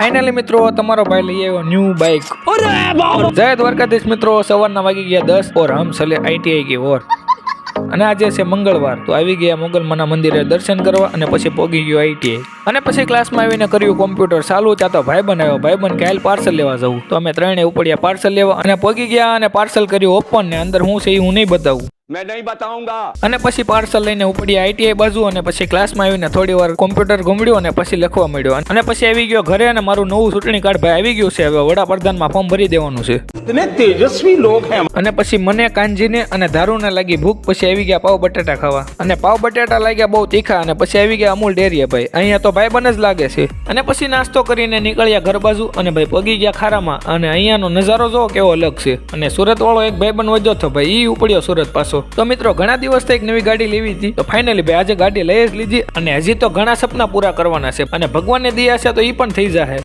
Finally મિત્રો તમારો ભાઈ લઈ આવ્યો ન્યू બાઇક। જય દ્વારકાધીશ મિત્રો, સવારના વાગી ગયા 10 और हम चले ITI की ओर। અને આજે છે મંગળવાર, તો આવી ગયા મોગલમાના મંદિરે દર્શન કરવા અને પછી પોગી ગયો ITI અને પછી ક્લાસમાં આવીને કર્યું કોમ્પ્યુટર ચાલુ। ત્યાં તો ભાઈબંધ આવ્યો, ભાઈબંધ કે હાલ પાર્સલ લેવા જવું, તો અમે ત્રણે ઉપડ્યા પાર્સલ લેવા અને પોગી ગયા અને પાર્સલ કર્યું ઓપન ને અંદર હું છે એ હું નહીં બતાવું, मैं नहीं बताऊंगा। અને પછી પાર્સલ લઈને ઉપડ્યા ITI બાજુ અને પછી ક્લાસમાં આવીને થોડી વાર કોમ્પ્યુટર ઘૂમડ્યું અને પછી લખવા માંડ્યો અને પછી આવી ગયો ઘરે અને મારું નવું ચૂંટણી કાર્ડ ભાઈ આવી ગયું છે, હવે વડાપ્રધાનમાં ફોર્મ ભરી દેવાનું છે। इतने तेजस्वी लोग हैं। અને પછી મને કાંજીને અને ધારુને લાગી ભૂખ, પછી આવી ગયા પાવ બટાટા ખાવા અને પાવ બટાટા લાગ્યા બહુ તીખા અને પછી આવી ગયા અમૂલ ડેરીએ ભાઈ, અહીંયા તો ભાઈ બન જ લાગે છે। અને પછી નાસ્તો કરીને નીકળ્યા ઘર બાજુ અને ભાઈ પગી ગયા ખારામાં અને અહીંયાનો નજારો જો કેવો અલગ છે। અને સુરત વાળો એક ભાઈ બન વધ્યો હતો ભાઈ, ઈ ઉપડ્યો સુરત પાછો। તો મિત્રો ઘણા દિવસથી એક નવી ગાડી લેવી હતી, તો ફાઇનલી ભાઈ આજે ગાડી લઈ જ લીધી અને હજી તો ઘણા સપના પૂરા કરવાના છે અને ભગવાનની દયા છે તો ઈ પણ થઈ જશે।